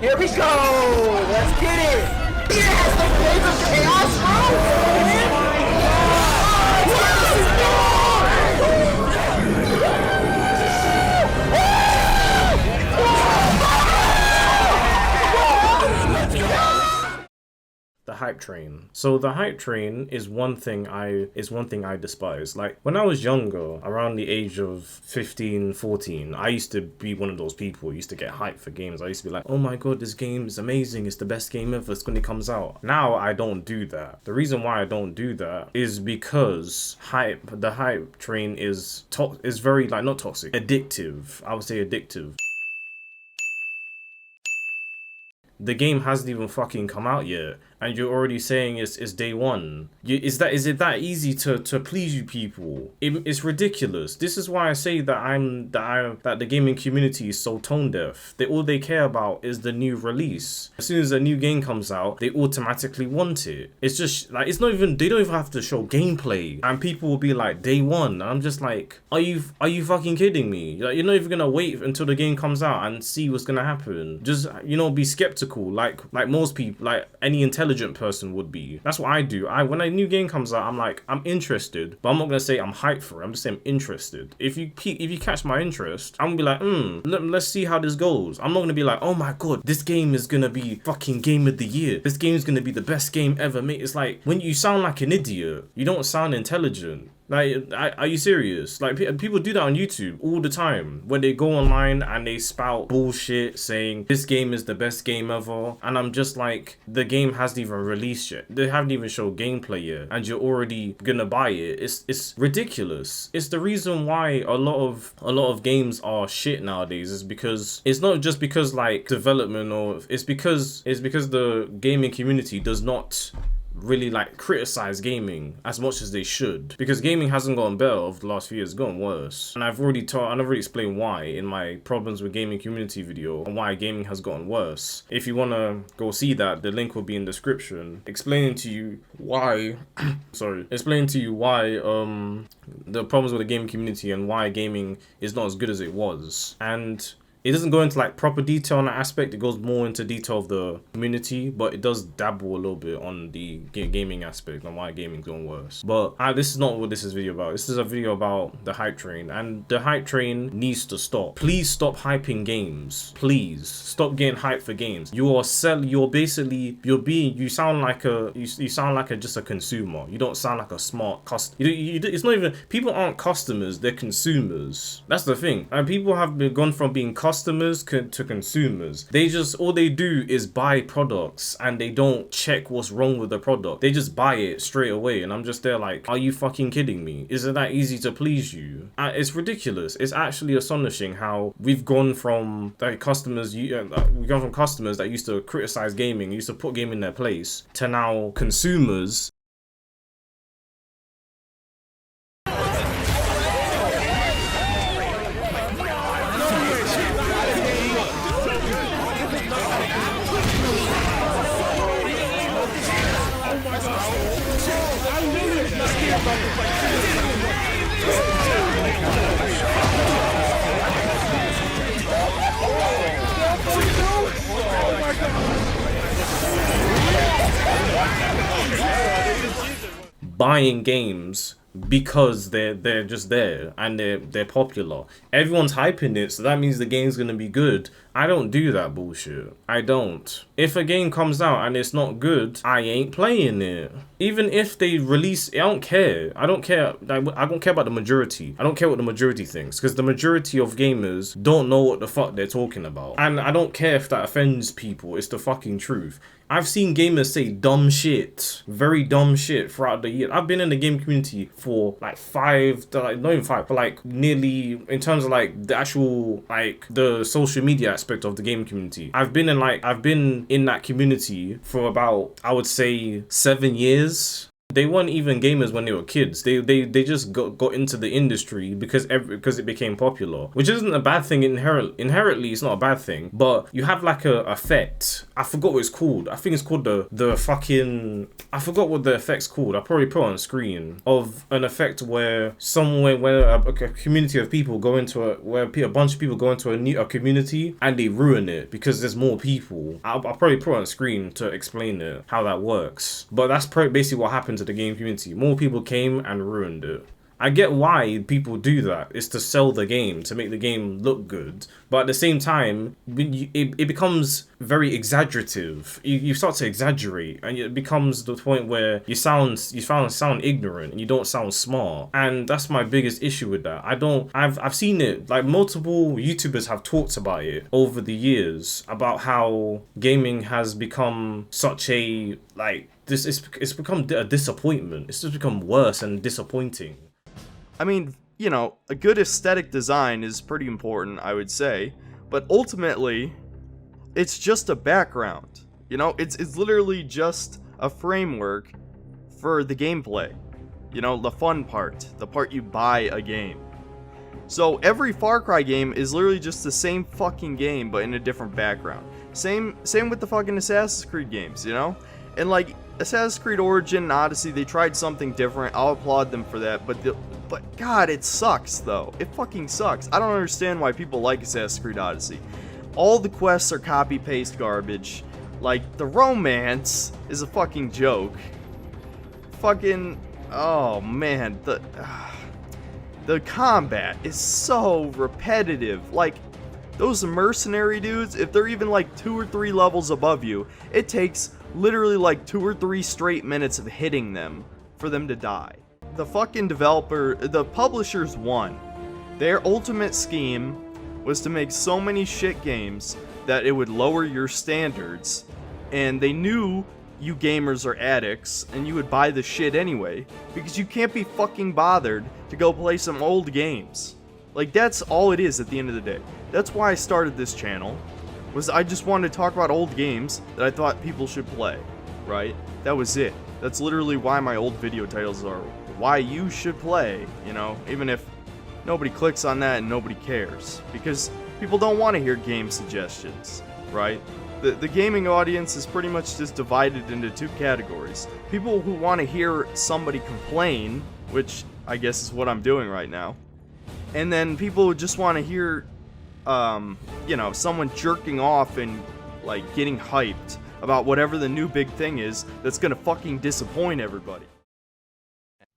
Here we go! Let's get it! Yes! The Blades of Chaos, The hype train. So the hype train is one thing I despise. Like when I was younger, around the age of 15, 14, I used to be one of those people who used to get hyped for games. I used to be like, oh my god, this game is amazing, it's the best game ever, it's when it comes out. Now I don't do that. The reason why I don't do that is because the hype train is very, like, not toxic, addictive. I would say addictive. The game hasn't even fucking come out yet, and you're already saying it's day one. Is it that easy to please you people? It's ridiculous. This is why I say that the gaming community is so tone deaf. All they care about is the new release. As soon as a new game comes out, they automatically want it. It's just like, it's not even, they don't even have to show gameplay, and people will be like, day one. And I'm just like, are you fucking kidding me? Like, you're not even gonna wait until the game comes out and see what's gonna happen. Just, be skeptical, like most people, like any intelligent person would be. That's what I do. When a new game comes out, I'm like, I'm interested, but I'm not gonna say I'm hyped for it. I'm just saying I'm interested. If you catch my interest, I'm gonna be like, let's see how this goes. I'm not gonna be like, oh my god, this game is gonna be fucking game of the year. This game is gonna be the best game ever made. It's like, when you sound like an idiot, you don't sound intelligent. Like, are you serious? Like, people do that on YouTube all the time, when they go online and they spout bullshit saying this game is the best game ever, and I'm just like, the game hasn't even released yet. They haven't even showed gameplay yet, and you're already gonna buy it. It's ridiculous. It's the reason why a lot of games are shit nowadays, is because it's not just because like development, or it's because the gaming community does not really like criticize gaming as much as they should, because gaming hasn't gotten better over the last few years, it's gotten worse. And I've already explained why in my problems with gaming community video, and why gaming has gotten worse. If you want to go see that, the link will be in the description, explaining to you why the problems with the gaming community and why gaming is not as good as it was. And it doesn't go into like proper detail on that aspect. It goes more into detail of the community, but it does dabble a little bit on the gaming aspect and why gaming's going worse. But this is not what this is a video about. This is a video about the hype train, and the hype train needs to stop. Please stop hyping games. Please stop getting hyped for games. You sound like just a consumer. You don't sound like a smart customer. It's not even, people aren't customers, they're consumers. That's the thing. And people have gone from being customers to consumers. All they do is buy products, and they don't check what's wrong with the product. They just buy it straight away, and I'm just there like, are you fucking kidding me? Is it that easy to please you? It's ridiculous. It's actually astonishing how we've gone from customers that used to criticize gaming, used to put gaming in their place, to now consumers buying games because they're just there and they're popular. Everyone's hyping it, so that means the game's gonna be good. I don't do that bullshit. I don't. If a game comes out and it's not good, I ain't playing it. Even if they release, I don't care. I don't care. I don't care about the majority. I don't care what the majority thinks, because the majority of gamers don't know what the fuck they're talking about. And I don't care if that offends people. It's the fucking truth. I've seen gamers say dumb shit, very dumb shit throughout the year. I've been in the game community for like not even five, but like nearly, in terms of like the actual, like the social media aspect of the game community. I've been in that community for about, I would say, 7 years. They weren't even gamers when they were kids. They just got into the industry because it became popular, which isn't a bad thing inherently. It's not a bad thing, but you have like a effect. I forgot what it's called. I think it's called the fucking. I forgot what the effect's called. I probably put it on screen of an effect where a community of people go into a bunch of people go into a community and they ruin it because there's more people. I'll probably put it on screen to explain it how that works. But that's basically what happened to the game community. More people came and ruined it. I get why people do that. It's to sell the game, to make the game look good. But at the same time, it becomes very exaggerative. You start to exaggerate, and it becomes the point where you sound ignorant and you don't sound smart. And that's my biggest issue with that. I've seen it, like multiple YouTubers have talked about it over the years, about how gaming has become such a, like, it's become a disappointment. It's just become worse and disappointing. I mean, you know, a good aesthetic design is pretty important, I would say, but ultimately, it's just a background. You know, it's literally just a framework for the gameplay. You know, the fun part, the part you buy a game. So every Far Cry game is literally just the same fucking game, but in a different background. Same with the fucking Assassin's Creed games, you know? And like, Assassin's Creed Origin and Odyssey, they tried something different. I'll applaud them for that, but God, it sucks though. It fucking sucks. I don't understand why people like Assassin's Creed Odyssey. All the quests are copy-paste garbage. Like, the romance is a fucking joke. Fucking, oh man, the combat is so repetitive. Like, those mercenary dudes, if they're even like 2 or 3 levels above you, it takes literally like 2 or 3 straight minutes of hitting them for them to die. The fucking the publishers won. Their ultimate scheme was to make so many shit games that it would lower your standards, and they knew you gamers are addicts and you would buy the shit anyway, because you can't be fucking bothered to go play some old games. Like, that's all it is at the end of the day. That's why I started this channel, was I just wanted to talk about old games that I thought people should play, right? That was it. That's literally why my old video titles are why you should play, you know, even if nobody clicks on that and nobody cares, because people don't want to hear game suggestions, right? The gaming audience is pretty much just divided into 2 categories. People who want to hear somebody complain, which I guess is what I'm doing right now, and then people who just want to hear, you know, someone jerking off and, like, getting hyped about whatever the new big thing is that's gonna fucking disappoint everybody.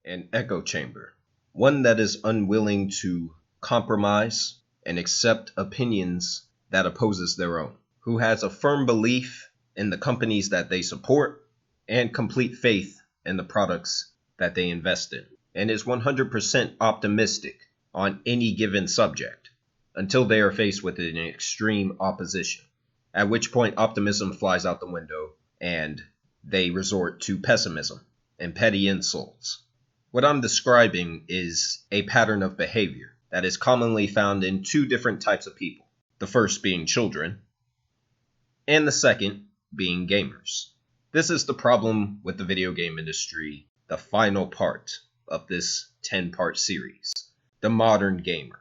An echo chamber, one that is unwilling to compromise and accept opinions that opposes their own, who has a firm belief in the companies that they support and complete faith in the products that they invest in, and is 100% optimistic on any given subject until they are faced with an extreme opposition, at which point optimism flies out the window and they resort to pessimism and petty insults. What I'm describing is a pattern of behavior that is commonly found in 2 different types of people, the first being children, and the second being gamers. This is the problem with the video game industry, the final part of this 10-part series, the modern gamer.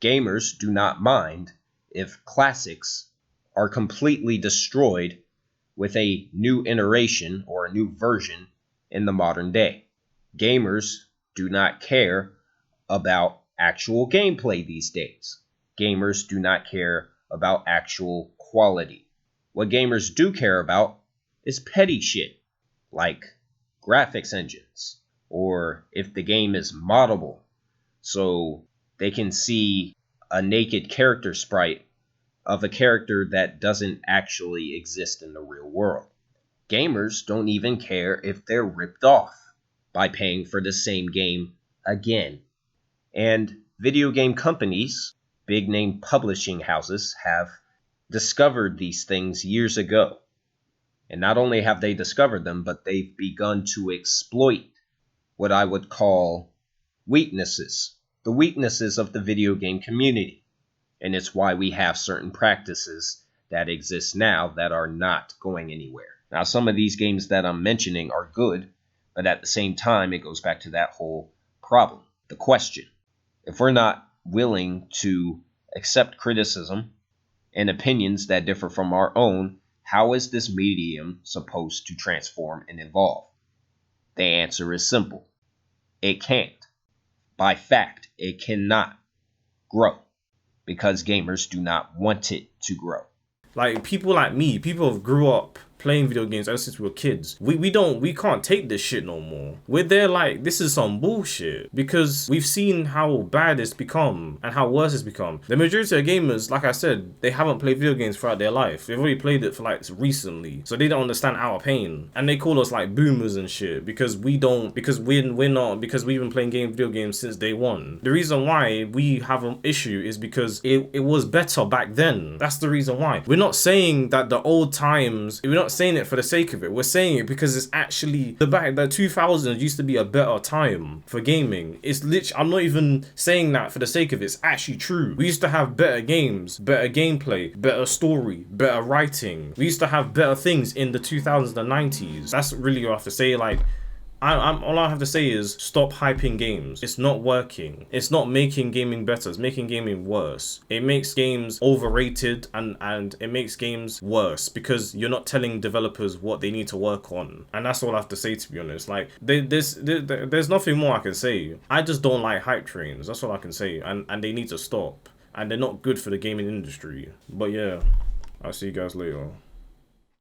Gamers do not mind if classics are completely destroyed with a new iteration or a new version in the modern day. Gamers do not care about actual gameplay these days. Gamers do not care about actual quality. What gamers do care about is petty shit, like graphics engines, or if the game is moddable, so they can see a naked character sprite of a character that doesn't actually exist in the real world. Gamers don't even care if they're ripped off by paying for the same game again. And video game companies, big name publishing houses, have discovered these things years ago. And not only have they discovered them, but they've begun to exploit what I would call weaknesses, the weaknesses of the video game community. And it's why we have certain practices that exist now that are not going anywhere. Now, some of these games that I'm mentioning are good, But at the same time, it goes back to that whole problem, the question. If we're not willing to accept criticism and opinions that differ from our own, how is this medium supposed to transform and evolve? The answer is simple. It can't. By fact, it cannot grow because gamers do not want it to grow. Like, people like me, people have grew up playing video games ever since we were kids. We can't take this shit no more. We're there like, this is some bullshit. Because we've seen how bad it's become and how worse it's become. The majority of gamers, like I said, they haven't played video games throughout their life. They've only played it for like recently. So they don't understand our pain. And they call us like boomers and shit because we've been playing video games since day one. The reason why we have an issue is because it was better back then. That's the reason why. We're not saying that the old times, we're not saying it for the sake of it. We're saying it because it's actually the 2000s used to be a better time for gaming. It's literally, I'm not even saying that for the sake of it. It's actually true. We used to have better games, better gameplay, better story, better writing. We used to have better things in the 2000s and 90s. That's really what I have to say. Like, all I have to say is stop hyping games. It's not working. It's not making gaming better. It's making gaming worse. It makes games overrated and it makes games worse because you're not telling developers what they need to work on. And that's all I have to say, to be honest. Like, there's nothing more I can say. I just don't like hype trains. That's all I can say. And they need to stop. And they're not good for the gaming industry. But yeah, I'll see you guys later.